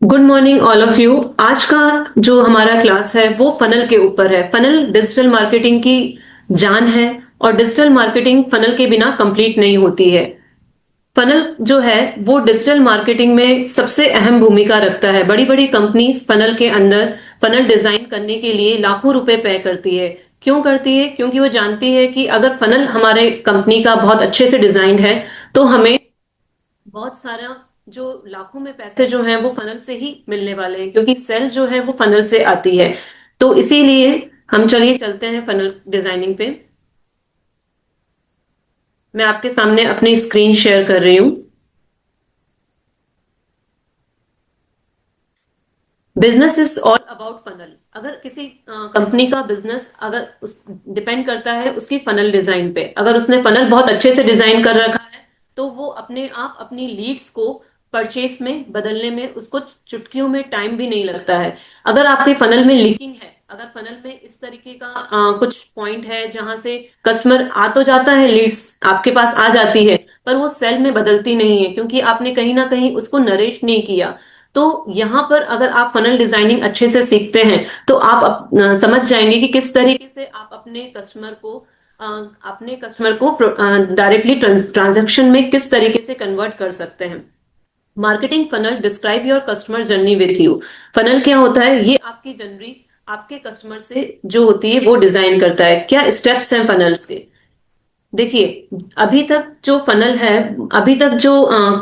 Good morning all of you. आज का जो हमारा क्लास है वो फनल के ऊपर है। फनल डिजिटल मार्केटिंग की जान है और डिजिटल मार्केटिंग फनल के बिना कंप्लीट नहीं होती है। फनल जो है वो डिजिटल मार्केटिंग में सबसे अहम भूमिका रखता है। बड़ी बड़ी कंपनीज फनल के अंदर फनल डिजाइन करने के लिए लाखों रुपए पे करती है। क्यों करती है? क्योंकि वो जानती है कि अगर फनल हमारे कंपनी का बहुत अच्छे से डिजाइन है तो हमें बहुत सारा जो लाखों में पैसे जो हैं वो फनल से ही मिलने वाले हैं, क्योंकि सेल जो है वो फनल से आती है। तो इसीलिए हम चलिए चलते हैं फनल डिजाइनिंग पे। मैं आपके सामने अपनी स्क्रीन शेयर कर रही हूँ। Business is all about funnel. अगर किसी कंपनी का बिजनेस अगर उस डिपेंड करता है उसकी फनल डिजाइन पे। अगर उसने फनल बहुत अच्छे से डिजाइन कर रखा है तो वो अपने आप अपनी लीड्स को परचेस में बदलने में उसको चुटकियों में टाइम भी नहीं लगता है। अगर आपके फनल में लीकिंग है, अगर फनल में इस तरीके का कुछ पॉइंट है जहां से कस्टमर आ तो जाता है, लीड्स आपके पास आ जाती है पर वो सेल में बदलती नहीं है क्योंकि आपने कहीं ना कहीं उसको नरेश नहीं किया। तो यहाँ पर अगर आप फनल डिजाइनिंग अच्छे से सीखते हैं तो आप समझ जाएंगे कि किस तरीके से आप अपने कस्टमर को डायरेक्टली ट्रांजैक्शन में किस तरीके से कन्वर्ट कर सकते हैं। Marketing funnel describe your customer journey with you. Funnel क्या होता है? ये आपकी जर्नी आपके कस्टमर से जो होती है वो डिजाइन करता है। क्या स्टेप्स हैं फनल्स के? देखिए, अभी तक जो फनल है, अभी तक जो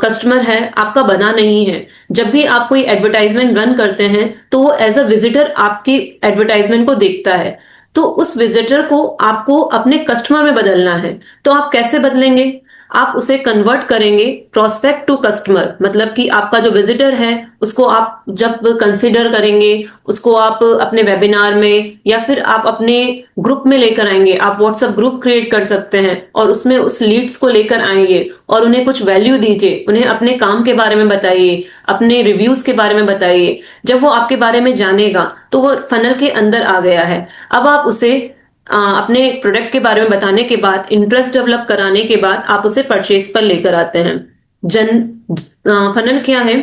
कस्टमर है आपका बना नहीं है। जब भी आप कोई एडवर्टाइजमेंट रन करते हैं तो वो एज अ विजिटर आपकी एडवर्टाइजमेंट को देखता है। तो उस विजिटर को आपको अपने कस्टमर में बदलना है। तो आप कैसे बदलेंगे? आप उसे कन्वर्ट करेंगे प्रोस्पेक्ट टू कस्टमर, मतलब कि आपका जो विजिटर है उसको आप जब कंसिडर करेंगे, उसको आप अपने वेबिनार में या फिर आप अपने ग्रुप में लेकर आएंगे। आप व्हाट्सएप ग्रुप क्रिएट कर सकते हैं और उसमें उस लीड्स को लेकर आएंगे और उन्हें कुछ वैल्यू दीजिए, उन्हें अपने काम के बारे में बताइए, अपने रिव्यूज के बारे में बताइए। जब वो आपके बारे में जानेगा तो वो फनल के अंदर आ गया है। अब आप उसे अपने प्रोडक्ट के बारे में बताने के बाद, इंटरेस्ट डेवलप कराने के बाद आप उसे परचेज पर लेकर आते हैं। जन फनल क्या है?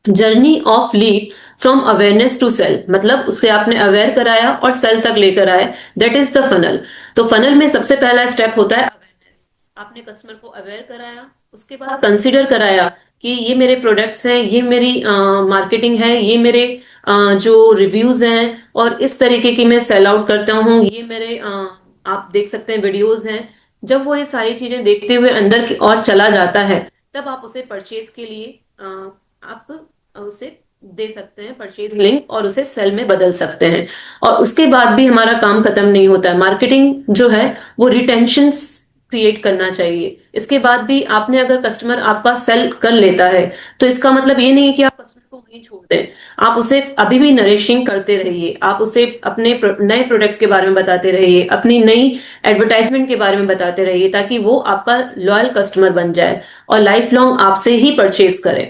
Journey of lead from awareness to sale, मतलब उसके आपने अवेयर कराया और सेल तक लेकर आए, दैट इज द फनल। तो फनल में सबसे पहला स्टेप होता है अवेयरनेस। आपने कस्टमर को अवेयर कराया, उसके बाद कंसिडर कराया कि ये मेरे प्रोडक्ट्स हैं, ये मेरी मार्केटिंग है, ये मेरे जो रिव्यूज हैं और इस तरीके की मैं सेल आउट करता हूँ, ये मेरे आप देख सकते हैं वीडियोज हैं। जब वो ये सारी चीजें देखते हुए अंदर की ओर चला जाता है तब आप उसे परचेज के लिए आप उसे दे सकते हैं परचेज लिंक और उसे सेल में बदल सकते हैं। और उसके बाद भी हमारा काम खत्म नहीं होता है। मार्केटिंग जो है वो रिटेंशन क्रिएट करना चाहिए। इसके बाद भी आपने अगर कस्टमर आपका सेल कर लेता है तो इसका मतलब ये नहीं है कि आप कस्टमर को वहीं छोड़ दें। आप उसे अभी भी नरिशिंग करते रहिए, आप उसे अपने नए प्रोडक्ट के बारे में बताते रहिए, अपनी नई एडवर्टाइजमेंट के बारे में बताते रहिए ताकि वो आपका लॉयल कस्टमर बन जाए और लाइफ लॉन्ग आपसे ही परचेज करे।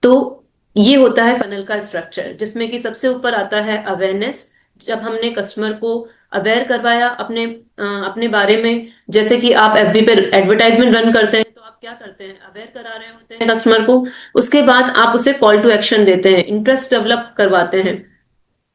तो ये होता है फनल का स्ट्रक्चर, जिसमें कि सबसे ऊपर आता है अवेयरनेस। जब हमने कस्टमर को अवेयर करवाया अपने बारे में, जैसे कि आप एफबी पे एडवर्टाइजमेंट रन करते हैं तो आप क्या करते हैं? अवेयर करा रहे होते हैं कस्टमर को। उसके बाद आप उसे कॉल टू एक्शन देते हैं, इंटरेस्ट डेवलप करवाते हैं।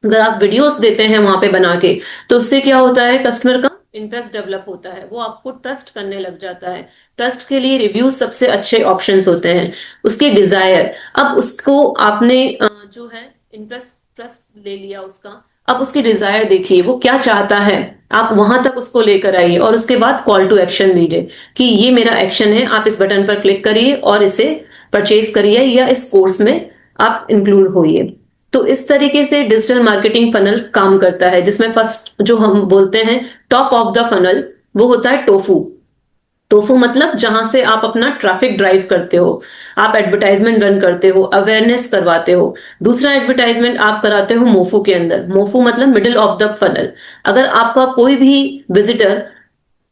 अगर आप वीडियोस देते हैं वहां पे बना के तो उससे क्या होता है? कस्टमर का इंटरेस्ट डेवलप होता है, वो आपको ट्रस्ट करने लग जाता है। ट्रस्ट के लिए रिव्यूज सबसे अच्छे ऑप्शंस होते हैं। उसके डिजायर, अब उसको आपने जो है इंटरेस्ट ट्रस्ट ले लिया उसका, अब उसकी डिजायर देखिए वो क्या चाहता है। आप वहां तक उसको लेकर आइए और उसके बाद कॉल टू एक्शन दीजिए कि ये मेरा एक्शन है, आप इस बटन पर क्लिक करिए और इसे परचेज करिए या इस कोर्स में आप इंक्लूड होइए। तो इस तरीके से डिजिटल मार्केटिंग फनल काम करता है, जिसमें फर्स्ट जो हम बोलते हैं टॉप ऑफ द फनल वो होता है टोफू। टोफू मतलब जहां से आप अपना ट्रैफिक ड्राइव करते हो, आप एडवर्टाइजमेंट रन करते हो, अवेयरनेस करवाते हो। दूसरा एडवर्टाइजमेंट आप कराते हो मोफू के अंदर। मोफू मतलब मिडिल ऑफ द फनल। अगर आपका कोई भी विजिटर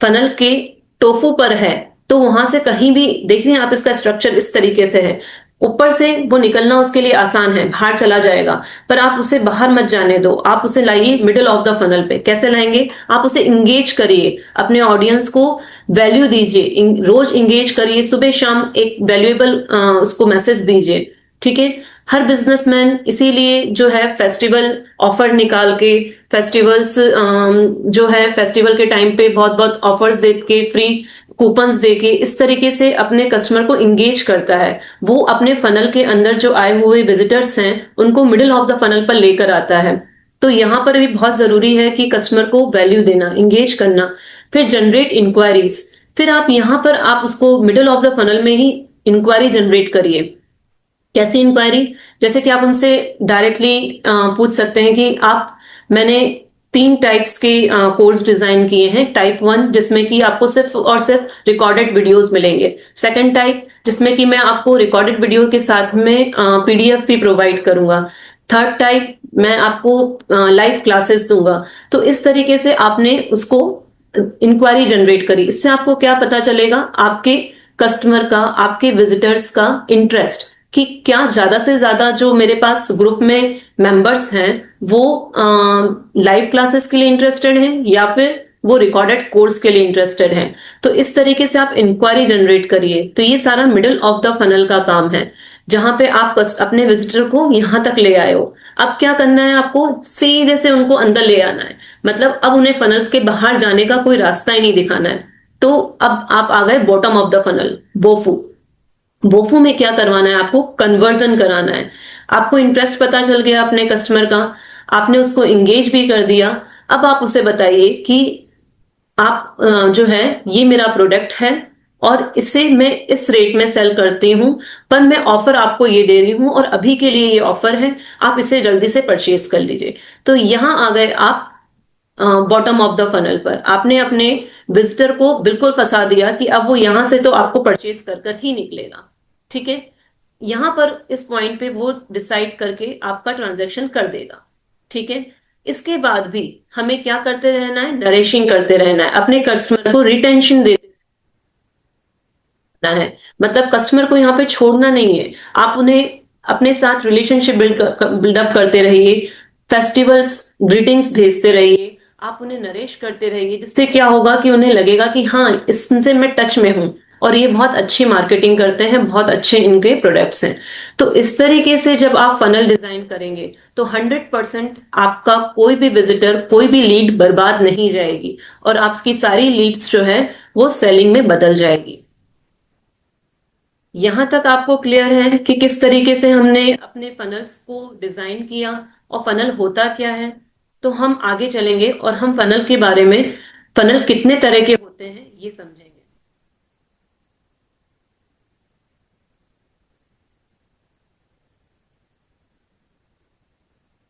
फनल के टोफू पर है तो वहां से कहीं भी देख रहे हैं आप, इसका स्ट्रक्चर इस तरीके से है। ऊपर से वो निकलना उसके लिए आसान है, बाहर चला जाएगा, पर आप उसे बाहर मत जाने दो। आप उसे लाइए मिडिल ऑफ द फनल पे। कैसे लाएंगे? आप उसे इंगेज करिए, अपने ऑडियंस को वैल्यू दीजिए, रोज इंगेज करिए, सुबह शाम एक वैल्यूएबल उसको मैसेज दीजिए। ठीक है? हर बिजनेसमैन इसीलिए जो है फेस्टिवल ऑफर निकाल के, फेस्टिवल्स जो है फेस्टिवल के टाइम पे बहुत बहुत ऑफर्स दे के, फ्री कूपन्स दे के, इस तरीके से अपने कस्टमर को इंगेज करता है। वो अपने फनल के अंदर जो आए हुए विजिटर्स हैं उनको मिडिल ऑफ द फनल पर लेकर आता है। तो यहाँ पर भी बहुत जरूरी है कि कस्टमर को वैल्यू देना, इंगेज करना। फिर जनरेट इंक्वायरीज, फिर आप यहाँ पर आप उसको मिडिल ऑफ द फनल में ही इंक्वायरी जनरेट करिए। कैसी इंक्वायरी? जैसे कि आप उनसे डायरेक्टली पूछ सकते हैं कि मैंने 3 टाइप्स के कोर्स डिजाइन किए हैं। टाइप 1 जिसमें कि आपको सिर्फ और सिर्फ रिकॉर्डेड वीडियोस मिलेंगे। सेकंड टाइप जिसमें कि मैं आपको रिकॉर्डेड वीडियो के साथ में पीडीएफ भी प्रोवाइड करूंगा। थर्ड टाइप मैं आपको लाइव क्लासेस दूंगा। तो इस तरीके से आपने उसको इंक्वायरी जनरेट करी। इससे आपको क्या पता चलेगा? आपके कस्टमर का, आपके विजिटर्स का इंटरेस्ट, कि क्या ज्यादा से ज्यादा जो मेरे पास ग्रुप में मेंबर्स हैं वो लाइव क्लासेस के लिए इंटरेस्टेड हैं या फिर वो रिकॉर्डेड कोर्स के लिए इंटरेस्टेड हैं। तो इस तरीके से आप इंक्वायरी जनरेट करिए। तो ये सारा मिडिल ऑफ द फनल का काम है, जहां पे आप अपने विजिटर को यहां तक ले आए हो। अब क्या करना है? आपको सीधे से उनको अंदर ले आना है। मतलब अब उन्हें फनल्स के बाहर जाने का कोई रास्ता ही नहीं दिखाना है। तो अब आप आ गए बॉटम ऑफ द फनल, बोफू। बोफू में क्या करवाना है? आपको कन्वर्जन कराना है। आपको इंटरेस्ट पता चल गया अपने कस्टमर का, आपने उसको इंगेज भी कर दिया। अब आप उसे बताइए कि आप जो है ये मेरा प्रोडक्ट है और इसे मैं इस रेट में सेल करती हूं, पर मैं ऑफर आपको ये दे रही हूं और अभी के लिए ये ऑफर है, आप इसे जल्दी से परचेज कर लीजिए। तो यहां आ गए आप बॉटम ऑफ द फनल पर। आपने अपने विजिटर को बिल्कुल फंसा दिया कि अब वो यहां से तो आपको परचेज कर कर ही निकलेगा। ठीक है, यहां पर इस पॉइंट पे वो डिसाइड करके आपका ट्रांजैक्शन कर देगा। ठीक है, इसके बाद भी हमें क्या करते रहना है? नरेशिंग करते रहना है, अपने कस्टमर को रिटेंशन देना है। मतलब कस्टमर को यहाँ पे छोड़ना नहीं है। आप उन्हें अपने साथ रिलेशनशिप बिल्डअप करते रहिए, फेस्टिवल्स ग्रीटिंग्स भेजते रहिए, आप उन्हें नरेश करते रहिए, जिससे क्या होगा कि उन्हें लगेगा कि हाँ, इससे मैं टच में हूं और ये बहुत अच्छी मार्केटिंग करते हैं, बहुत अच्छे इनके प्रोडक्ट्स हैं। तो इस तरीके से जब आप फनल डिजाइन करेंगे तो 100% आपका कोई भी विजिटर, कोई भी लीड बर्बाद नहीं जाएगी और आपकी सारी लीड्स जो है वो सेलिंग में बदल जाएगी। यहां तक आपको क्लियर है कि किस तरीके से हमने अपने फनल्स को डिजाइन किया और फनल होता क्या है? तो हम आगे चलेंगे और हम फनल के बारे में, फनल कितने तरह के होते हैं ये समझेंगे।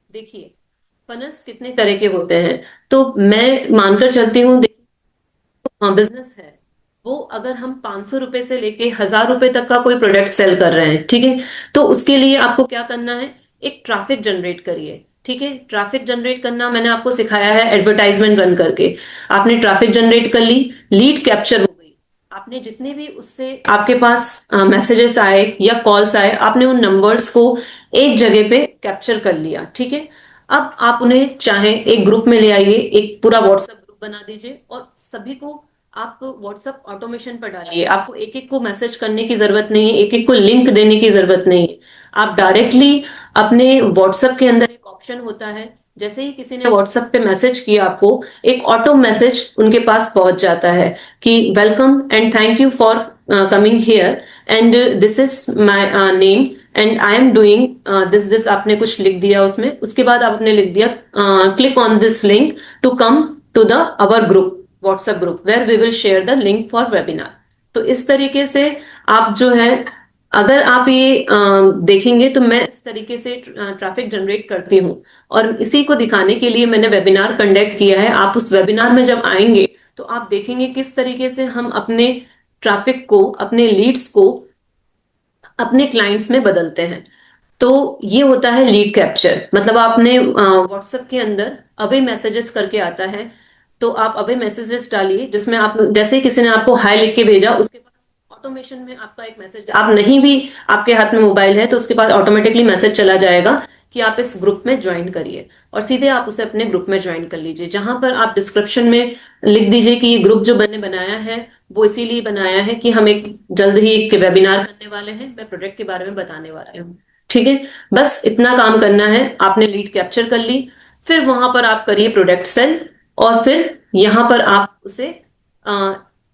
देखिए, फनल्स कितने तरह के होते हैं तो मैं मानकर चलती हूँ। हाँ, बिजनेस है वो, अगर हम 500 रुपए से लेके 1000 रुपए तक का कोई प्रोडक्ट सेल कर रहे हैं, ठीक है, तो उसके लिए आपको क्या करना है? एक ट्रैफिक जनरेट करिए। ठीक है, ट्रैफिक जनरेट करना मैंने आपको सिखाया है एडवर्टाइजमेंट रन करके। आपने ट्रैफिक जनरेट कर ली, लीड कैप्चर हो गई। आपने जितने भी उससे आपके पास मैसेजेस आए या कॉल्स आए, आपने उन नंबर्स को एक जगह पे कैप्चर कर लिया। ठीक है, अब आप उन्हें चाहे एक ग्रुप में ले आइए, एक पूरा व्हाट्सएप ग्रुप बना दीजिए और सभी को आप व्हाट्सएप ऑटोमेशन पर डालिए। आपको एक एक को मैसेज करने की जरूरत नहीं है, एक एक को लिंक देने की जरूरत नहीं है। आप डायरेक्टली अपने व्हाट्सएप के अंदर एक ऑप्शन होता है, जैसे ही किसी ने व्हाट्सएप पे मैसेज किया आपको, एक ऑटो मैसेज उनके पास पहुंच जाता है कि welcome and thank you for coming here and this is my name and I am doing this this. आपने कुछ लिख दिया उसमें, उसके बाद आपने लिख दिया click on this link to come to the our group, WhatsApp group where we will share the link for webinar. तो इस तरीके से आप जो है, अगर आप ये देखेंगे तो मैं इस तरीके से ट्रैफिक जनरेट करती हूँ और इसी को दिखाने के लिए मैंने वेबिनार कंडक्ट किया है। आप उस वेबिनार में जब आएंगे तो आप देखेंगे किस तरीके से हम अपने ट्रैफिक को, अपने लीड्स को अपने क्लाइंट्स में बदलते हैं। तो ये होता है लीड कैप्चर। मतलब आपने व्हाट्सएप के अंदर अवे मैसेजेस करके आता है, तो आप अवे मैसेजेस डालिए जिसमें आप, जैसे ही किसी ने आपको हाय लिख के भेजा, उसके पास ऑटोमेशन में आपका एक मैसेज, आप नहीं भी आपके हाथ में मोबाइल है तो उसके पास ऑटोमेटिकली मैसेज चला जाएगा कि आप इस ग्रुप में ज्वाइन करिए और सीधे आप उसे अपने ग्रुप में ज्वाइन कर लीजिए। जहां पर आप डिस्क्रिप्शन में लिख दीजिए कि ये ग्रुप जो मैंने बनाया है वो इसीलिए बनाया है कि हम एक जल्द ही एक वेबिनार करने वाले हैं, मैं प्रोडक्ट के बारे में बताने वाली हूँ। ठीक है, बस इतना काम करना है। आपने लीड कैप्चर कर ली, फिर वहां पर आप करिए प्रोडक्ट सेल, और फिर यहां पर आप उसे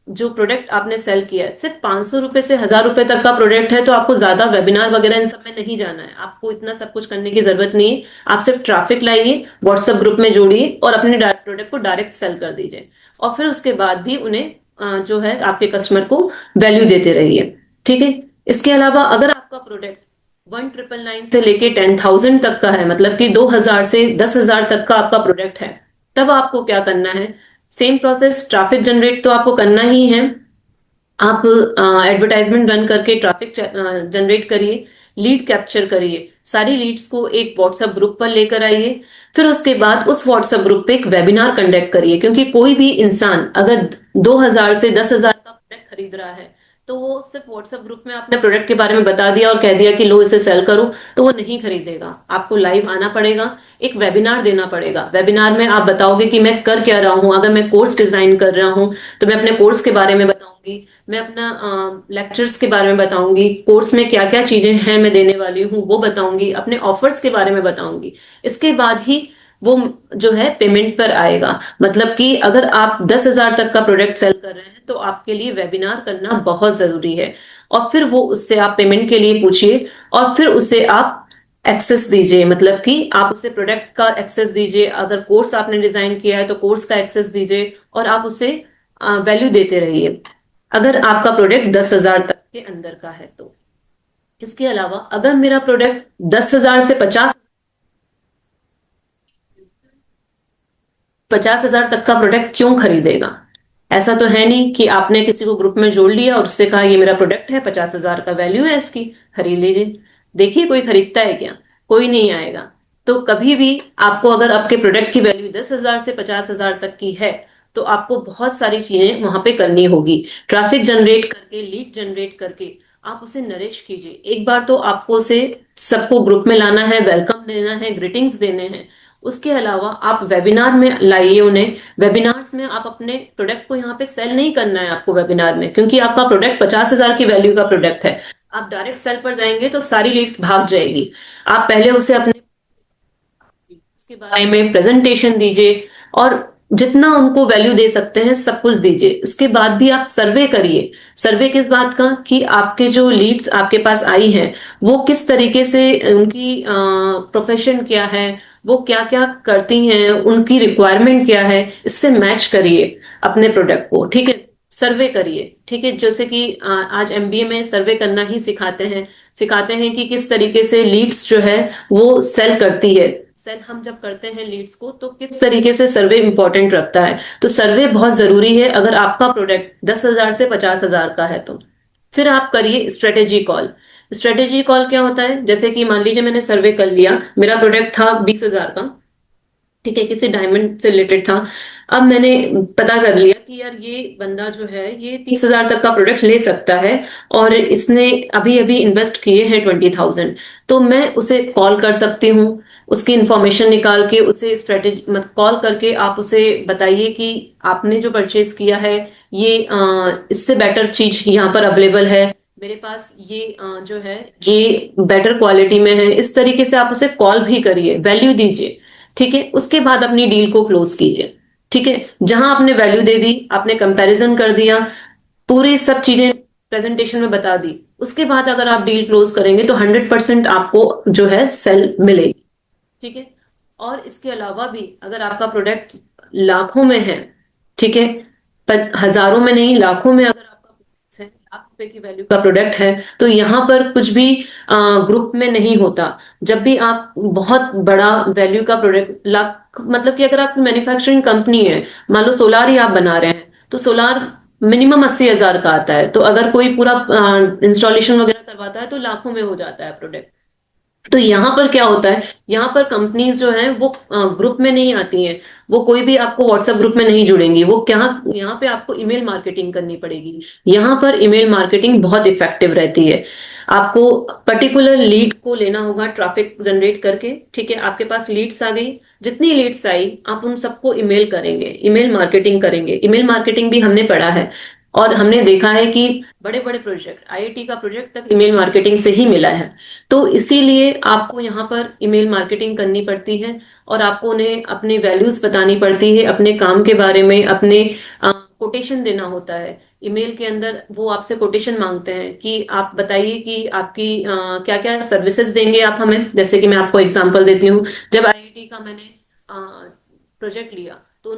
जो प्रोडक्ट आपने सेल किया है, सिर्फ 500 रुपए से 1000 रुपए तक का प्रोडक्ट है, तो आपको ज्यादा वेबिनार वगैरह इन सब में नहीं जाना है, आपको इतना सब कुछ करने की जरूरत नहीं है। आप सिर्फ ट्रैफिक लाइए, व्हाट्सएप ग्रुप में जोड़िए और अपने प्रोडक्ट को डायरेक्ट सेल कर दीजिए, और फिर उसके बाद भी उन्हें जो है आपके कस्टमर को वैल्यू देते रहिए। ठीक है, इसके अलावा अगर आपका प्रोडक्ट 1999 से लेके 10,000 तक का है, मतलब कि 2000 से 10,000 तक का आपका प्रोडक्ट है, तब आपको क्या करना है? सेम प्रोसेस, ट्रैफिक जनरेट तो आपको करना ही है। आप एडवर्टाइजमेंट रन करके ट्रैफिक जनरेट करिए, लीड कैप्चर करिए, सारी लीड्स को एक व्हाट्सएप ग्रुप पर लेकर आइए, फिर उसके बाद उस व्हाट्सएप ग्रुप पे एक वेबिनार कंडक्ट करिए, क्योंकि कोई भी इंसान अगर 2000 से 10,000 का प्रोडक्ट खरीद रहा है, तो वो सिर्फ व्हाट्सएप ग्रुप में अपने प्रोडक्ट के बारे में बता दिया और कह दिया कि लो इसे सेल करो, तो वो नहीं खरीदेगा। आपको लाइव आना पड़ेगा, एक वेबिनार देना पड़ेगा। वेबिनार में आप बताओगे कि मैं कर क्या रहा हूं, अगर मैं कोर्स डिजाइन कर रहा हूं तो मैं अपने कोर्स के बारे में बताऊंगी, मैं अपना लेक्चर्स के बारे में बताऊंगी, कोर्स में क्या क्या चीजें हैं मैं देने वाली हूँ वो बताऊंगी, अपने ऑफर्स के बारे में बताऊंगी। इसके बाद ही वो जो है पेमेंट पर आएगा। मतलब कि अगर आप 10,000 तक का प्रोडक्ट सेल कर रहे हैं तो आपके लिए वेबिनार करना बहुत जरूरी है, और फिर वो उससे आप पेमेंट के लिए पूछिए, और फिर उसे आप एक्सेस दीजिए, मतलब कि आप उसे प्रोडक्ट का एक्सेस दीजिए। अगर कोर्स आपने डिजाइन किया है तो कोर्स का एक्सेस दीजिए, और आप उसे वैल्यू देते रहिए, अगर आपका प्रोडक्ट 10,000 तक के अंदर का है तो। इसके अलावा अगर मेरा प्रोडक्ट 10,000 से 50,000 तक का प्रोडक्ट क्यों खरीदेगा? ऐसा तो है नहीं कि आपने किसी को ग्रुप में जोड़ लिया और उससे कहा ये मेरा प्रोडक्ट है, 50,000 का वैल्यू है इसकी, खरीद लीजिए। देखिए कोई खरीदता है क्या? कोई नहीं आएगा। तो कभी भी आपको अगर आपके प्रोडक्ट की वैल्यू 10,000 से 50,000 तक की है, तो आपको बहुत सारी चीजें वहां पे करनी होगी। ट्रैफिक जनरेट करके, लीड जनरेट करके आप उसे नरिश कीजिए। एक बार तो आपको उसे सबको ग्रुप में लाना है, वेलकम देना है, ग्रीटिंग्स देने हैं। उसके अलावा आप वेबिनार में लाइए उन्हें। वेबिनार्स में आप अपने प्रोडक्ट को यहाँ पे सेल नहीं करना है आपको वेबिनार में, क्योंकि आपका प्रोडक्ट 50,000 की वैल्यू का प्रोडक्ट है। आप डायरेक्ट सेल पर जाएंगे तो सारी लीड्स भाग जाएगी। आप पहले उसे अपने उसके बारे में प्रेजेंटेशन दीजिए, और जितना उनको वैल्यू दे सकते हैं सब कुछ दीजिए। उसके बाद भी आप सर्वे करिए। सर्वे किस बात का? कि आपके जो लीड्स आपके पास आई हैं वो किस तरीके से, उनकी प्रोफेशन क्या है, वो क्या क्या करती हैं, उनकी रिक्वायरमेंट क्या है, इससे मैच करिए अपने प्रोडक्ट को। ठीक है, सर्वे करिए। ठीक है, जैसे कि आज एमबीए में सर्वे करना ही सिखाते हैं कि किस तरीके से लीड्स जो है वो सेल करती है। सेल हम जब करते हैं लीड्स को, तो किस तरीके से सर्वे इंपॉर्टेंट रखता है। तो सर्वे बहुत जरूरी है अगर आपका प्रोडक्ट 10,000 से 50,000 का है तो। फिर आप करिए स्ट्रेटेजी कॉल। स्ट्रेटेजी कॉल क्या होता है? जैसे कि मान लीजिए मैंने सर्वे कर लिया, मेरा प्रोडक्ट था 20,000 का, ठीक है, किसी डायमंड से रिलेटेड था। अब मैंने पता कर लिया कि यार ये बंदा जो है ये 30,000 तक का प्रोडक्ट ले सकता है, और इसने अभी अभी इन्वेस्ट किए हैं 20,000। तो मैं उसे कॉल कर सकती हूँ, उसकी इंफॉर्मेशन निकाल के उसे स्ट्रेटेजी मतलब कॉल करके आप उसे बताइए कि आपने जो परचेज किया है ये इससे बेटर चीज यहाँ पर अवेलेबल है, मेरे पास ये जो है ये बेटर क्वालिटी में है। इस तरीके से आप उसे कॉल भी करिए, वैल्यू दीजिए। ठीक है, उसके बाद अपनी डील को क्लोज कीजिए। ठीक है, जहां आपने वैल्यू दे दी, आपने कंपैरिजन कर दिया, पूरी सब चीजें प्रेजेंटेशन में बता दी, उसके बाद अगर आप डील क्लोज करेंगे तो 100% आपको जो है सेल मिलेगी। ठीक है, और इसके अलावा भी अगर आपका प्रोडक्ट लाखों में है, ठीक है, पर हजारों में नहीं, लाखों में अगर आपका प्रोडक्ट है, लाख रुपए की वैल्यू का प्रोडक्ट है, तो यहाँ पर कुछ भी ग्रुप में नहीं होता। जब भी आप बहुत बड़ा वैल्यू का प्रोडक्ट, लाख मतलब कि अगर आप मैन्युफैक्चरिंग कंपनी है, मान लो सोलार ही आप बना रहे हैं, तो सोलार मिनिमम 80,000 का आता है। तो अगर कोई पूरा इंस्टॉलेशन वगैरह करवाता है तो लाखों में हो जाता है प्रोडक्ट। तो यहाँ पर क्या होता है, यहाँ पर कंपनीज जो है वो ग्रुप में नहीं आती हैं, वो कोई भी आपको व्हाट्सएप ग्रुप में नहीं जुड़ेंगी। वो क्या, यहाँ पे आपको ईमेल मार्केटिंग करनी पड़ेगी। यहाँ पर ईमेल मार्केटिंग बहुत इफेक्टिव रहती है। आपको पर्टिकुलर लीड को लेना होगा ट्रैफिक जनरेट करके। ठीक है, आपके पास लीड्स आ गई, जितनी लीड्स आई आप उन सबको ईमेल करेंगे, ईमेल मार्केटिंग करेंगे। ईमेल मार्केटिंग भी हमने पढ़ा है। और हमने देखा है कि बड़े बड़े प्रोजेक्ट, आईआईटी का प्रोजेक्ट तक ईमेल मार्केटिंग से ही मिला है। तो इसीलिए आपको यहाँ पर ईमेल मार्केटिंग करनी पड़ती है और आपको उन्हें अपने वैल्यूज बतानी पड़ती है, अपने काम के बारे में, अपने कोटेशन देना होता है। ईमेल के अंदर वो आपसे कोटेशन मांगते हैं कि आप बताइए कि आपकी क्या क्या सर्विसेज देंगे आप हमें। जैसे कि मैं आपको एग्जांपल देती हूँ, जब आईआईटी का मैंने प्रोजेक्ट लिया तो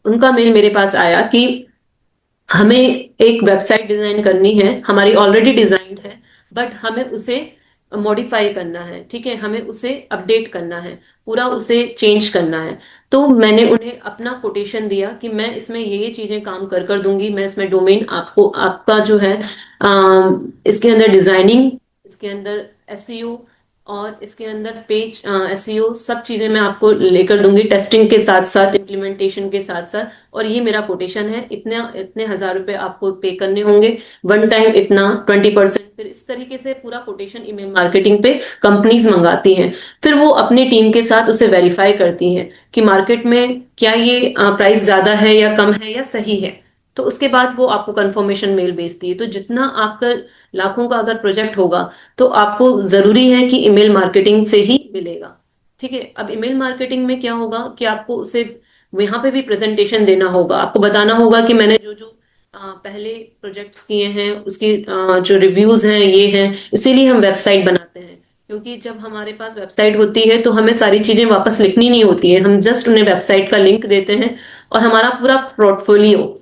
उनका मेल मेरे पास आया कि हमें एक वेबसाइट डिजाइन करनी है, हमारी ऑलरेडी डिजाइंड है, बट हमें उसे मॉडिफाई करना है, ठीक है, हमें उसे अपडेट करना है, पूरा उसे चेंज करना है। तो मैंने उन्हें अपना कोटेशन दिया कि मैं इसमें ये चीजें काम कर कर दूंगी, मैं इसमें डोमेन आपको, आपका जो है इसके अंदर डिजाइनिंग, इसके अंदर एसईओ और इसके अंदर पेज एसईओ, सब चीजें मैं आपको लेकर दूंगी, टेस्टिंग के साथ साथ, इम्प्लीमेंटेशन के साथ साथ। और ये मेरा कोटेशन है, इतने इतने हजार रुपए आपको पे करने होंगे, वन टाइम इतना 20%। फिर इस तरीके से पूरा कोटेशन ईमेल मार्केटिंग पे कंपनीज मंगाती हैं। फिर वो अपनी टीम के साथ उसे वेरीफाई करती हैं कि मार्केट में क्या ये प्राइस ज्यादा है या कम है या सही है। तो उसके बाद वो आपको कंफर्मेशन मेल भेजती है। तो जितना आपका लाखों का अगर प्रोजेक्ट होगा तो आपको जरूरी है कि ईमेल मार्केटिंग से ही मिलेगा। ठीक है, अब ईमेल मार्केटिंग में क्या होगा कि आपको उसे यहाँ पे भी प्रेजेंटेशन देना होगा, आपको बताना होगा कि मैंने जो जो पहले प्रोजेक्ट्स किए हैं उसकी जो रिव्यूज हैं ये हैं। इसीलिए हम वेबसाइट बनाते हैं, क्योंकि जब हमारे पास वेबसाइट होती है तो हमें सारी चीजें वापस लिखनी नहीं होती है, हम जस्ट उन्हें वेबसाइट का लिंक देते हैं और हमारा पूरा पोर्टफोलियो,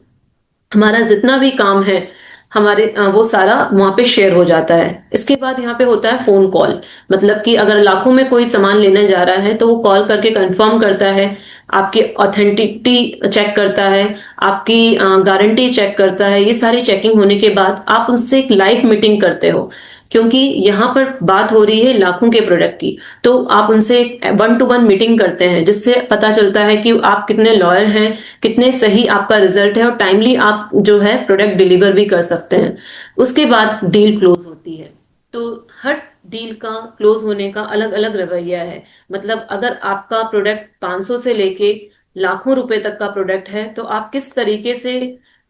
हमारा जितना भी काम है हमारे वो सारा वहां पे शेयर हो जाता है। इसके बाद यहाँ पे होता है फोन कॉल, मतलब कि अगर लाखों में कोई सामान लेने जा रहा है तो वो कॉल करके कंफर्म करता है, आपकी ऑथेंटिसिटी चेक करता है, आपकी गारंटी चेक करता है। ये सारी चेकिंग होने के बाद आप उनसे एक लाइव मीटिंग करते हो, क्योंकि यहाँ पर बात हो रही है लाखों के प्रोडक्ट की। तो आप उनसे वन टू वन मीटिंग करते हैं, जिससे पता चलता है कि आप कितने लॉयल हैं, कितने सही आपका रिजल्ट है और टाइमली आप जो है प्रोडक्ट डिलीवर भी कर सकते हैं। उसके बाद डील क्लोज होती है। तो हर डील का क्लोज होने का अलग अलग रवैया है। मतलब अगर आपका प्रोडक्ट 500 से लेके लाखों रुपए तक का प्रोडक्ट है तो आप किस तरीके से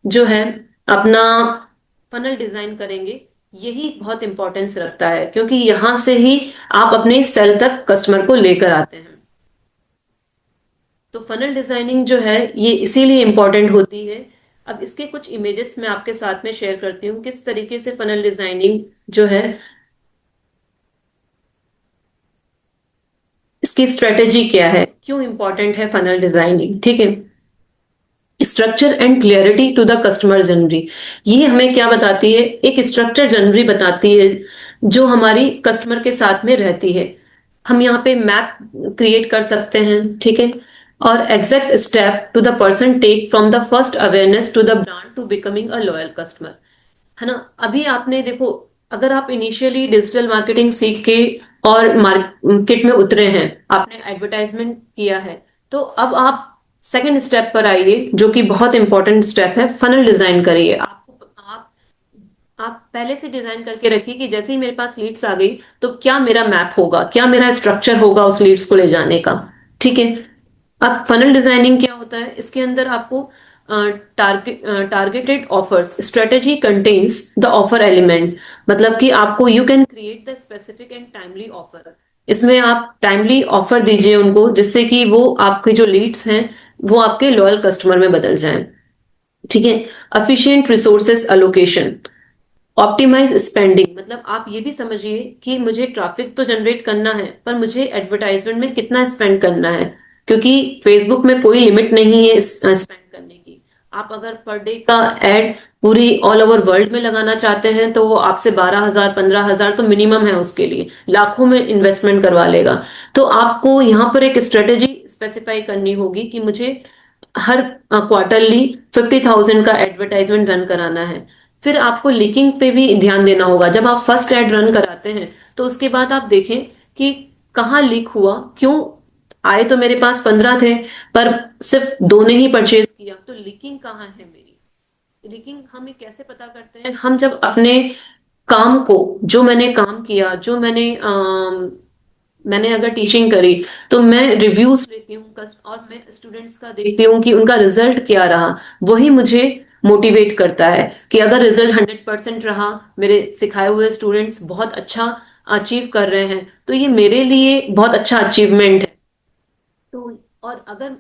जो है अपना फनल डिजाइन करेंगे, यही बहुत इंपॉर्टेंस रखता है, क्योंकि यहां से ही आप अपने सेल तक कस्टमर को लेकर आते हैं। तो फनल डिजाइनिंग जो है ये इसीलिए इंपॉर्टेंट होती है। अब इसके कुछ इमेजेस मैं आपके साथ में शेयर करती हूँ, किस तरीके से फनल डिजाइनिंग जो है, इसकी स्ट्रेटेजी क्या है, क्यों इंपॉर्टेंट है फनल डिजाइनिंग। ठीक है, structure and clarity to the customer जनरी, ये हमें क्या बताती है, एक स्ट्रक्चर जनरी बताती है जो हमारी कस्टमर के साथ में रहती है। हम यहाँ पे मैप क्रिएट कर सकते हैं, ठीक है, और exact step to the person take from the first awareness to the brand to becoming a loyal customer, है ना। अभी आपने देखो, अगर आप इनिशियली डिजिटल मार्केटिंग सीख के और मार्केट में उतरे हैं, आपने एडवर्टाइजमेंट किया है, तो अब आप सेकंड स्टेप पर आइए, जो कि बहुत इंपॉर्टेंट स्टेप है, फनल डिजाइन करिए। आप पहले से डिजाइन करके रखिए कि जैसे ही मेरे पास लीड्स आ गई तो क्या मेरा मैप होगा, क्या मेरा स्ट्रक्चर होगा उस लीड्स को ले जाने का। ठीक है, अब फनल डिजाइनिंग क्या होता है, इसके अंदर आपको targeted offers strategy contains the offer element, मतलब कि आपको you can create the specific and timely offer. इसमें आप टाइमली ऑफर दीजिए उनको, जिससे कि वो आपके जो लीड्स हैं वो आपके लॉयल कस्टमर में बदल जाएं। ठीक है, efficient resources allocation, optimise spending, मतलब आप ये भी समझिए कि मुझे ट्रैफिक तो जनरेट करना है पर मुझे एडवर्टाइजमेंट में कितना स्पेंड करना है, क्योंकि फेसबुक में कोई लिमिट नहीं है स्पेंड करने की। आप अगर पर डे का एड पूरी ऑल ओवर वर्ल्ड में लगाना चाहते हैं तो वो आपसे 12,000 15,000 तो मिनिमम है, उसके लिए लाखों में इन्वेस्टमेंट करवा लेगा। तो आपको यहाँ पर एक स्ट्रेटेजी स्पेसिफाई करनी होगी कि मुझे हर क्वार्टरली 50,000 का एडवर्टाइजमेंट रन कराना है। फिर आपको लीकिंग पे भी ध्यान देना होगा। जब आप फर्स्ट एड रन कराते हैं तो उसके बाद आप देखें कि कहाँ लीक हुआ, क्यों आए तो मेरे पास 15 थे पर सिर्फ 2 ने ही परचेज किया, तो लीकिंग कहाँ है मेरी। लीकिंग हम ये कैसे पता करते हैं, हम जब अपने काम को, जो मैंने काम किया, जो मैंने अगर टीचिंग करी तो मैं रिव्यूज लेती हूँ और मैं स्टूडेंट्स का देखती हूँ कि उनका रिजल्ट क्या रहा, वही मुझे मोटिवेट करता है कि अगर रिजल्ट 100% रहा, मेरे सिखाए हुए स्टूडेंट्स बहुत अच्छा अचीव कर रहे हैं, तो ये मेरे लिए बहुत अच्छा अचीवमेंट है। तो और अगर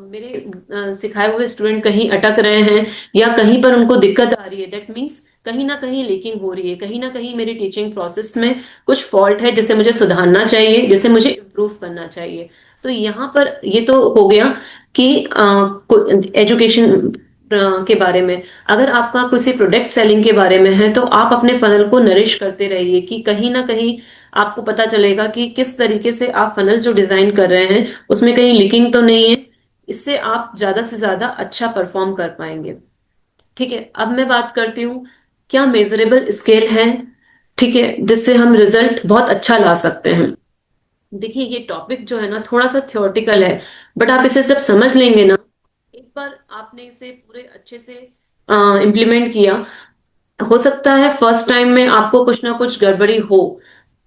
मेरे सिखाए हुए स्टूडेंट कहीं अटक रहे हैं या कहीं पर उनको दिक्कत आ रही है, दैट मीन्स कहीं ना कहीं लीकिंग हो रही है, कहीं ना कहीं मेरी टीचिंग प्रोसेस में कुछ फॉल्ट है जिसे मुझे सुधारना चाहिए, जिसे मुझे इम्प्रूव करना चाहिए। तो यहाँ पर ये तो हो गया कि एजुकेशन के बारे में। अगर आपका किसी प्रोडक्ट सेलिंग के बारे में है, तो आप अपने फनल को नरिश करते रहिए कि कहीं ना कहीं आपको पता चलेगा कि किस तरीके से आप फनल जो डिजाइन कर रहे हैं उसमें कहीं लीकिंग तो नहीं है। इससे आप ज्यादा से ज्यादा अच्छा परफॉर्म कर पाएंगे। ठीक है, अब मैं बात करती हूँ क्या मेजरेबल स्केल है, ठीक है, जिससे हम रिजल्ट बहुत अच्छा ला सकते हैं। देखिए ये टॉपिक जो है ना थोड़ा सा थ्योरेटिकल है, बट आप इसे सब समझ लेंगे ना, एक बार आपने इसे पूरे अच्छे से इम्प्लीमेंट किया, हो सकता है फर्स्ट टाइम में आपको कुछ ना कुछ गड़बड़ी हो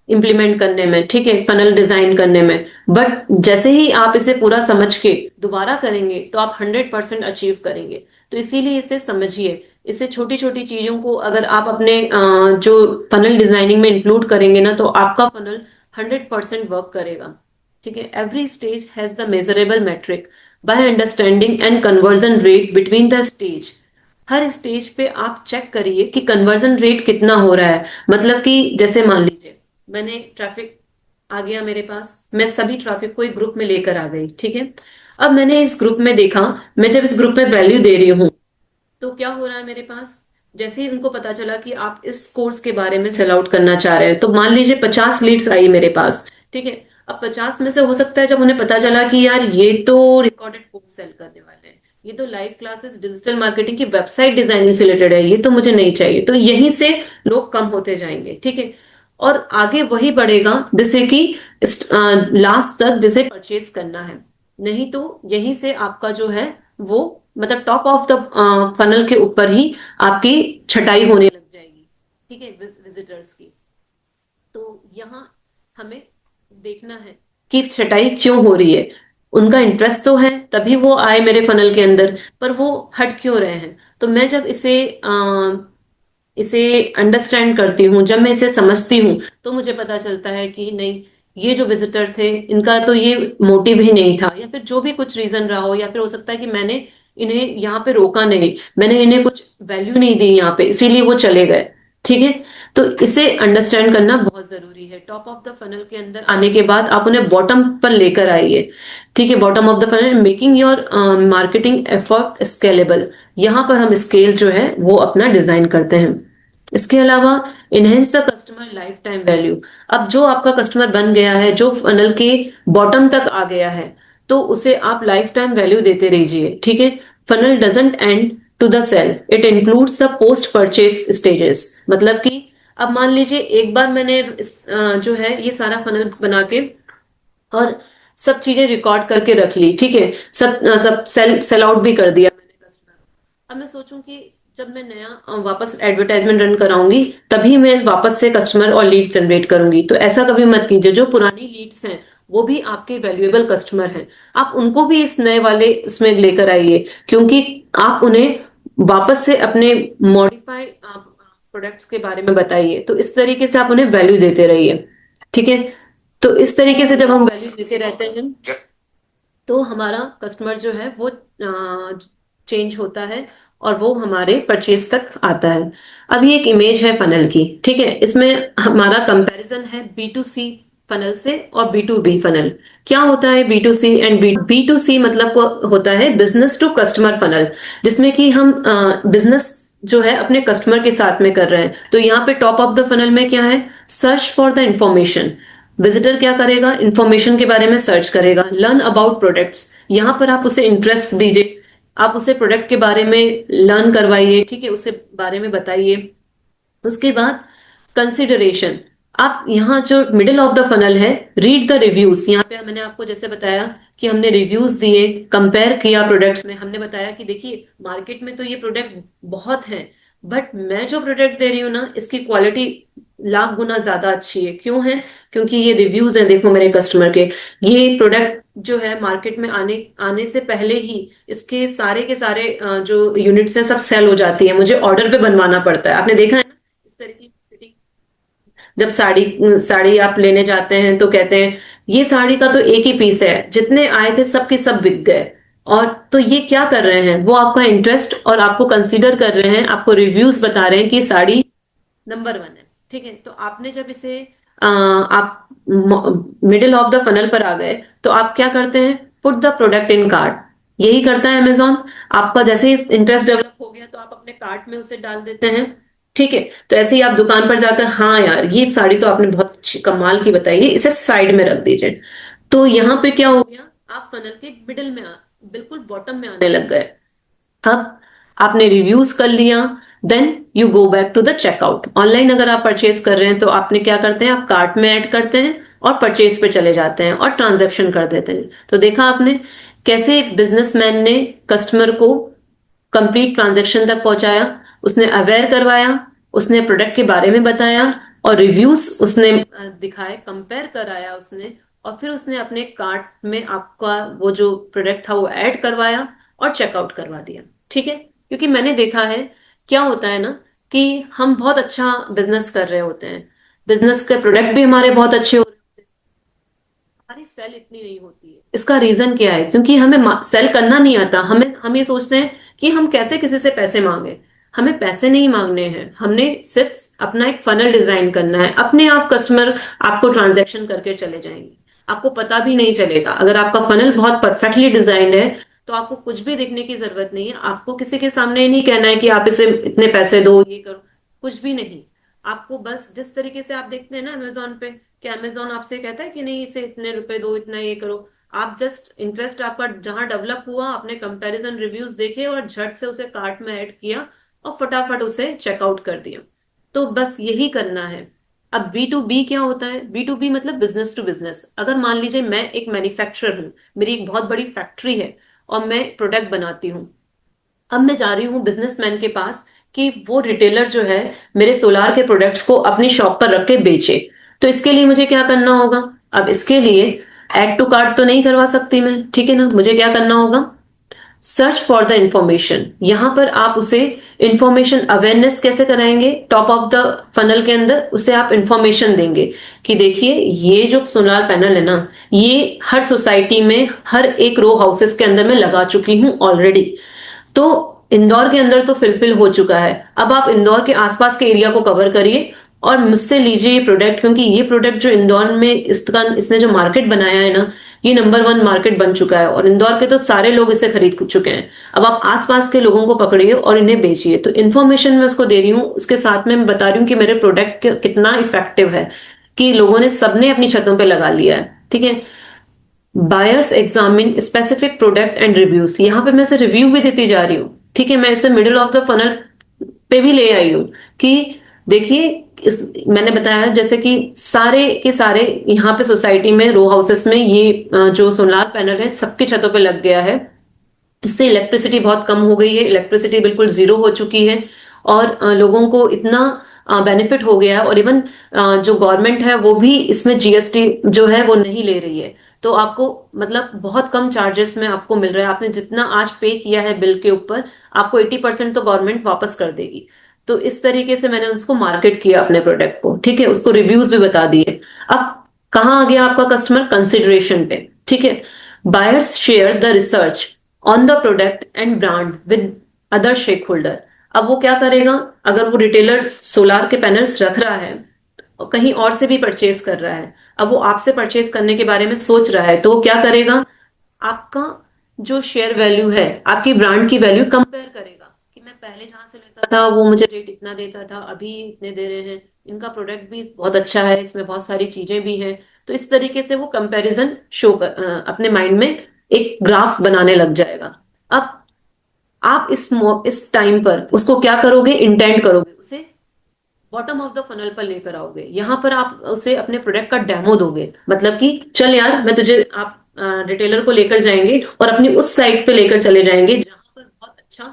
इम्प्लीमेंट करने में, ठीक है, फनल डिजाइन करने में, बट जैसे ही आप इसे पूरा समझ के दोबारा करेंगे तो आप 100% अचीव करेंगे। तो इसीलिए इसे समझिए, इसे छोटी छोटी चीजों को अगर आप अपने जो फनल डिजाइनिंग में इंक्लूड करेंगे ना, तो आपका फनल 100% वर्क करेगा। ठीक है, every stage has the measurable metric by understanding and conversion rate between the stage. हर स्टेज पे आप चेक करिए कि कन्वर्जन रेट कितना हो रहा है। मतलब कि जैसे मान लीजिए मैंने ट्रैफिक आ गया मेरे पास, मैं सभी ट्रैफिक को एक ग्रुप में लेकर आ गई, ठीक है। अब मैंने इस ग्रुप में देखा, मैं जब इस ग्रुप में वैल्यू दे रही हूँ तो क्या हो रहा है मेरे पास, जैसे ही उनको पता चला कि आप इस कोर्स के बारे में सेल आउट करना चाह रहे हैं, तो मान लीजिए 50 लीड्स आई मेरे पास, ठीक है। अब 50 में से हो सकता है जब उन्हें पता चला कि यार ये तो रिकॉर्डेड कोर्स सेल करने वाले हैं, ये तो लाइव क्लासेस डिजिटल मार्केटिंग की वेबसाइट डिजाइनिंग से रिलेटेड है, ये तो मुझे नहीं चाहिए, तो यहीं से लोग कम होते जाएंगे, ठीक है। और आगे वही बढ़ेगा जिससे कि लास्ट तक जिसे परचेज करना है। नहीं तो यहीं से आपका जो है वो मतलब टॉप ऑफ द फनल के ऊपर ही आपकी छटाई होने लग जाएगी, ठीक है, विजिटर्स की। तो यहाँ हमें देखना है कि छटाई क्यों हो रही है, उनका इंटरेस्ट तो है तभी वो आए मेरे फनल के अंदर, पर वो हट क्यों रहे हैं। तो मैं जब इसे अंडरस्टैंड करती हूँ, जब मैं इसे समझती हूँ, तो मुझे पता चलता है कि नहीं, ये जो विजिटर थे इनका तो ये मोटिव ही नहीं था, या फिर जो भी कुछ रीजन रहा हो, या फिर हो सकता है कि मैंने इन्हें यहाँ पे रोका नहीं, मैंने इन्हें कुछ वैल्यू नहीं दी यहाँ पे, इसीलिए वो चले गए, ठीक है। तो इसे अंडरस्टैंड करना बहुत जरूरी है। टॉप ऑफ द फनल के अंदर आने के बाद आप उन्हें बॉटम पर लेकर आइए, ठीक है, bottom of the funnel, making your marketing effort scalable. यहाँ पर हम स्केल जो है वो अपना डिजाइन करते हैं। इसके अलावा enhance the customer life time value. अब जो आपका कस्टमर बन गया है, जो फनल के बॉटम तक आ गया है, तो उसे आप लाइफ टाइम वैल्यू देते रहिए, ठीक है। Funnel doesn't end to the sale, it includes the post purchase stages. मतलब कि अब मान लीजिए एक बार मैंने जो है ये सारा फनल बना के और सब चीजें रिकॉर्ड करके रख ली, ठीक है, सब सेल आउट भी कर दिया मैंने कस्टमर। अब मैं सोचूं कि जब मैं नया वापस एडवर्टाइजमेंट रन कराऊंगी तभी मैं वापस से कस्टमर और लीड जनरेट करूंगी, तो ऐसा कभी मत कीजिए। जो पुरानी लीड्स हैं वो भी आपके वैल्यूएबल कस्टमर हैं, आप उनको भी इस नए वाले इसमें लेकर आइए, क्योंकि आप उन्हें वापस से अपने मॉडिफाई प्रोडक्ट्स के बारे में बताइए। तो इस तरीके से आप उन्हें वैल्यू देते रहिए, ठीक है। तो इस तरीके से जब हम वैल्यू देते रहते हैं तो हमारा कस्टमर जो है वो चेंज होता है और वो हमारे परचेज तक आता है। अब ये एक इमेज है फनल की, ठीक है, इसमें हमारा कंपैरिजन है बी टू सी फनल से और बी टू बी फनल। क्या होता है B to C and B to C मतलब होता है बिजनेस टू कस्टमर फनल, जिसमें कि हम बिजनेस जो है अपने कस्टमर के साथ में कर रहे हैं। तो यहाँ पे टॉप ऑफ द फनल में क्या है, search for the information. Visitor क्या करेगा, इंफॉर्मेशन के बारे में सर्च करेगा। लर्न अबाउट प्रोडक्ट्स, यहाँ पर आप उसे इंटरेस्ट दीजिए, आप उसे प्रोडक्ट के बारे में लर्न करवाइए, ठीक है, उसे बारे में बताइए। उसके बाद कंसिडरेशन, आप यहाँ जो मिडिल ऑफ द फनल है, रीड द रिव्यूज। यहाँ पे मैंने आपको जैसे बताया कि हमने रिव्यूज दिए, कंपेयर किया प्रोडक्ट्स में, हमने बताया कि देखिए मार्केट में तो ये प्रोडक्ट बहुत हैं, बट मैं जो प्रोडक्ट दे रही हूँ ना, इसकी क्वालिटी लाख गुना ज्यादा अच्छी है। क्यों है? क्योंकि ये रिव्यूज हैं, देखो मेरे कस्टमर के। ये प्रोडक्ट जो है मार्केट में आने आने से पहले ही इसके सारे के सारे जो यूनिट्स हैं सब सेल हो जाती है। मुझे ऑर्डर पे बनवाना पड़ता है। आपने देखा है ना इस तरीके की, जब साड़ी साड़ी आप लेने जाते हैं तो कहते हैं ये साड़ी का तो एक ही पीस है, जितने आए थे सब के सब बिक गए। और तो ये क्या कर रहे हैं, वो आपका इंटरेस्ट और आपको कंसीडर कर रहे हैं, आपको रिव्यूज बता रहे हैं कि साड़ी नंबर वन है। ठीक है, तो आपने जब इसे आप मिडिल ऑफ द फनल पर आ गए तो आप क्या करते हैं, put the product in cart. यही करता है अमेजोन। आपका जैसे ही इंटरेस्ट डेवलप हो गया तो आप अपने कार्ट में उसे डाल देते हैं। ठीक है, तो ऐसे ही आप दुकान पर जाकर, हाँ यार ये साड़ी तो आपने बहुत अच्छी कमाल की बताई है, इसे साइड में रख दीजिए। तो यहाँ पे क्या हो गया, आप फनल के मिडिल में बिल्कुल बॉटम में आने लग गए। अब आपने रिव्यूज कर लिया, then you go back to the checkout. Online अगर आप परचेज कर रहे हैं तो आपने क्या करते हैं, आप कार्ट में ऐड करते हैं और परचेज पे चले जाते हैं और ट्रांजैक्शन कर देते हैं। तो देखा आपने कैसे बिजनेसमैन ने कस्टमर को कंप्लीट ट्रांजैक्शन तक पहुंचाया, उसने अवेयर करवाया, उसने प्रोडक्ट के बारे में बताया और रिव्यूज उसने दिखाए, कंपेयर कराया उसने, और फिर उसने अपने कार्ट में आपका वो जो प्रोडक्ट था वो ऐड करवाया और चेकआउट करवा दिया। ठीक है, क्योंकि मैंने देखा है क्या होता है ना कि हम बहुत अच्छा बिजनेस कर रहे होते हैं, बिजनेस के प्रोडक्ट भी हमारे बहुत अच्छे होते हैं, हमारी सेल इतनी नहीं होती है। इसका रीजन क्या है? क्योंकि हमें सेल करना नहीं आता। हम ये सोचते हैं कि हम कैसे किसी से पैसे मांगे। हमें पैसे नहीं मांगने हैं, हमने सिर्फ अपना एक फनल डिजाइन करना है। अपने आप कस्टमर आपको ट्रांजैक्शन करके चले जाएंगे, आपको पता भी नहीं चलेगा। अगर आपका फनल बहुत परफेक्टली डिजाइंड है तो आपको कुछ भी देखने की जरूरत नहीं है। आपको किसी के सामने नहीं कहना है कि आप इसे इतने पैसे दो, ये करो, कुछ भी नहीं। आपको बस जिस तरीके से आप देखते हैं ना अमेजोन पे, कि अमेजोन आपसे कहता है कि नहीं इसे इतने रुपए दो, इतना ये करो। आप जस्ट इंटरेस्ट आपका जहां डेवलप हुआ, आपने कंपैरिजन रिव्यूज देखे और झट से उसे कार्ट में ऐड किया और फटाफट उसे चेकआउट कर दिया। तो बस यही करना है। अब बी टू बी क्या होता है? बी टू बी मतलब बिजनेस टू बिजनेस। अगर मान लीजिए मैं एक मैन्युफैक्चरर हूँ, मेरी एक बहुत बड़ी फैक्ट्री है और मैं प्रोडक्ट बनाती हूँ। अब मैं जा रही हूँ बिजनेसमैन के पास कि वो रिटेलर जो है मेरे सोलार के प्रोडक्ट्स को अपनी शॉप पर रख के बेचे। तो इसके लिए मुझे क्या करना होगा? अब इसके लिए ऐड टू कार्ट तो नहीं करवा सकती मैं, ठीक है ना। मुझे क्या करना होगा? Search for the information. यहां पर आप उसे इंफॉर्मेशन अवेयरनेस कैसे कराएंगे? टॉप ऑफ द फनल के अंदर उसे आप इंफॉर्मेशन देंगे कि देखिए ये जो सोलार पैनल है ना, ये हर सोसाइटी में हर एक रो हाउसेस के अंदर मैं लगा चुकी हूं ऑलरेडी। तो इंदौर के अंदर तो फिलफिल हो चुका है। अब आप इंदौर के आसपास के एरिया को कवर करिए और मुझसे लीजिए ये प्रोडक्ट, क्योंकि ये प्रोडक्ट जो इंदौर में इसने जो मार्केट बनाया है ना, ये नंबर वन मार्केट बन चुका है और इंदौर के तो सारे लोग इसे खरीद चुके हैं। अब आप आसपास के लोगों को पकड़िए और इन्हें बेचिए। तो इन्फॉर्मेशन मैं उसको दे रही हूँ, उसके साथ में मैं बता रही हूँ कि मेरे प्रोडक्ट कितना इफेक्टिव है, कि लोगों ने सबने अपनी छतों पे लगा लिया है। ठीक है, buyers examine specific product and reviews. यहां पे मैं इसे रिव्यू भी देती जा रही हूँ। ठीक है, मैं इसे मिडिल ऑफ द फनल पे भी ले आई हूँ कि देखिए मैंने बताया जैसे कि सारे के सारे यहाँ पे सोसाइटी में रो हाउसेस में ये जो सोलार पैनल है सबकी छतों पे लग गया है। इससे इलेक्ट्रिसिटी बहुत कम हो गई है, इलेक्ट्रिसिटी बिल्कुल जीरो हो चुकी है और लोगों को इतना बेनिफिट हो गया है। और इवन जो गवर्नमेंट है वो भी इसमें जीएसटी जो है वो नहीं ले रही है। तो आपको मतलब बहुत कम चार्जेस में आपको मिल रहा है। आपने जितना आज पे किया है बिल के ऊपर, आपको 80% तो गवर्नमेंट वापस कर देगी। तो इस तरीके से मैंने उसको मार्केट किया अपने प्रोडक्ट को। ठीक है, उसको रिव्यूज भी बता दिए। अब कहाँ आ गया आपका कस्टमर? कंसिडरेशन पे। ठीक है, buyers share the research on the product and brand with other shake holder. अब वो क्या करेगा? अगर वो रिटेलर सोलार के पैनल्स रख रहा है और कहीं और से भी परचेज कर रहा है, अब वो आपसे परचेज करने के बारे में सोच रहा है, तो वो क्या करेगा? आपका जो शेयर वैल्यू है, आपकी ब्रांड की वैल्यू कंपेयर करेगा कि मैं पहले जहां से लेता था वो मुझे रेट इतना देता था, अभी इतने दे रहे हैं, इनका प्रोडक्ट भी बहुत अच्छा है, इसमें बहुत सारी चीजें भी हैं। तो इस तरीके से वो कंपैरिजन अपने माइंड में एक ग्राफ बनाने लग जाएगा। अब आप इस टाइम पर उसको क्या करोगे? इंटेंड करोगे, उसे बॉटम ऑफ द फनल पर लेकर आओगे। यहां पर आप उसे अपने प्रोडक्ट का डेमो दोगे, मतलब कि चल यार मैं तुझे, आप रिटेलर को लेकर जाएंगे और अपनी उस साइट पे लेकर चले जाएंगे जहां पर बहुत अच्छा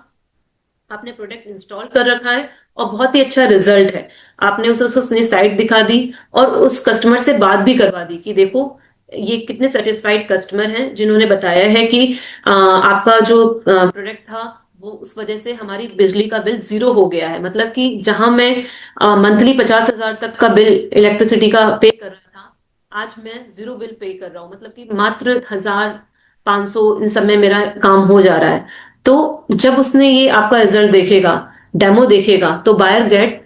आपने प्रोडक्ट इंस्टॉल कर रखा है और बहुत ही अच्छा रिजल्ट है, आपने उसे अपनी साइट दिखा दी और उस कस्टमर से बात भी करवा दी कि देखो ये कितने सेटिस्फाइड कस्टमर हैं जिन्होंने बताया है कि आपका जो प्रोडक्ट था वो उस वजह से हमारी बिजली का बिल जीरो हो गया है। मतलब कि जहां मैं मंथली 50,000 तक का बिल इलेक्ट्रिसिटी का पे कर रहा था, आज मैं जीरो बिल पे कर रहा हूँ। मतलब कि मात्र 1,500 इन सब में मेरा काम हो जा रहा है। तो जब उसने ये आपका रिजल्ट देखेगा, डेमो देखेगा, तो बायर गेट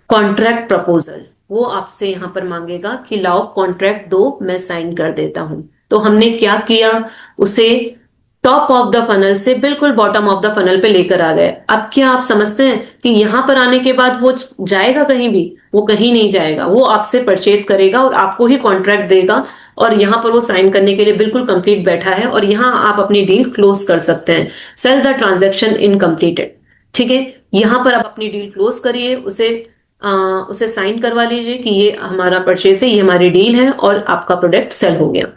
कॉन्ट्रैक्ट प्रपोजल, वो आपसे यहां पर मांगेगा कि लाओ कॉन्ट्रैक्ट दो, मैं साइन कर देता हूं। तो हमने क्या किया, उसे टॉप ऑफ द फनल से बिल्कुल बॉटम ऑफ द फनल पे लेकर आ गए। अब क्या आप समझते हैं कि यहां पर आने के बाद वो जाएगा कहीं भी? वो कहीं नहीं जाएगा, वो आपसे परचेज करेगा और आपको ही कॉन्ट्रैक्ट देगा। और यहाँ पर वो साइन करने के लिए बिल्कुल कंप्लीट बैठा है और यहाँ आप अपनी डील क्लोज कर सकते हैं। Sell the transaction incompleted. ठीक है, यहाँ पर आप अपनी डील क्लोज करिए, उसे साइन करवा लीजिए कि ये हमारा परचेज है, ये हमारी डील है और आपका प्रोडक्ट सेल हो गया।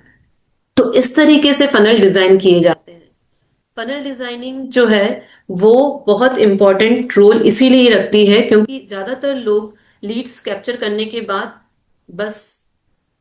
तो इस तरीके से फनल डिजाइन किए जाते हैं। फनल डिजाइनिंग जो है वो बहुत इंपॉर्टेंट रोल इसीलिए रखती है क्योंकि ज्यादातर लोग लीड्स कैप्चर करने के बाद बस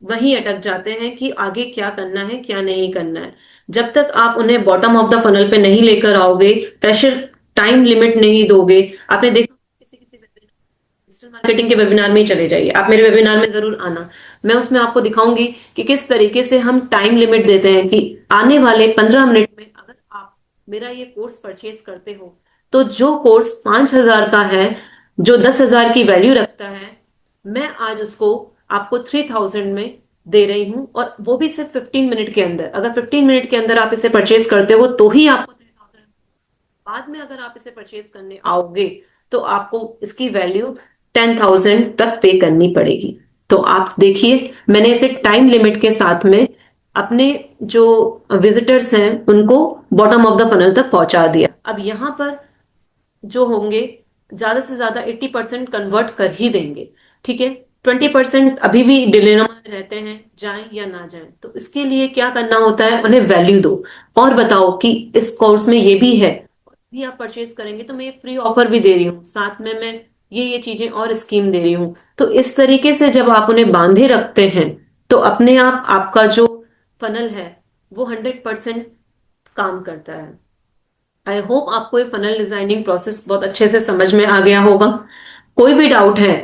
वहीं अटक जाते हैं कि आगे क्या करना है क्या नहीं करना है। जब तक आप उन्हें बॉटम ऑफ द फनल पे नहीं लेकर आओगे, प्रेशर टाइम लिमिट नहीं दोगे। आपने देखा किसी किसी डिजिटल मार्केटिंग के वेबिनार में ही चले जाइए, आप मेरे वेबिनार में जरूर आना, मैं उसमें आपको दिखाऊंगी कि किस तरीके से हम टाइम लिमिट देते हैं कि आने वाले 15 मिनट में अगर आप मेरा ये कोर्स परचेज करते हो तो जो कोर्स 5,000 का है, जो 10,000 की वैल्यू रखता है, मैं आज उसको आपको 3,000 में दे रही हूं। और वो भी सिर्फ 15 मिनट के अंदर। अगर 15 मिनट के अंदर आप इसे परचेज करते हो तो ही आपको 3,000। बाद में अगर आप इसे परचेज करने आओगे तो आपको इसकी वैल्यू 10,000 तक पे करनी पड़ेगी। तो आप देखिए, मैंने इसे टाइम लिमिट के साथ में अपने जो विजिटर्स हैं उनको बॉटम ऑफ द फनल तक पहुंचा दिया। अब यहां पर जो होंगे ज्यादा से ज्यादा 80% कन्वर्ट कर ही देंगे। ठीक है, 20% अभी भी डिलेमा में रहते हैं, जाएं या ना जाएं। तो इसके लिए क्या करना होता है, उन्हें वैल्यू दो और बताओ कि इस कोर्स में ये भी है, भी आप परचेज करेंगे तो मैं ये फ्री ऑफर भी दे रही हूँ, साथ में मैं ये चीजें और स्कीम दे रही हूँ। तो इस तरीके से जब आप उन्हें बांधे रखते हैं तो अपने आप आपका जो फनल है वो 100% काम करता है। आई होप आपको ये फनल डिजाइनिंग प्रोसेस बहुत अच्छे से समझ में आ गया होगा। कोई भी डाउट है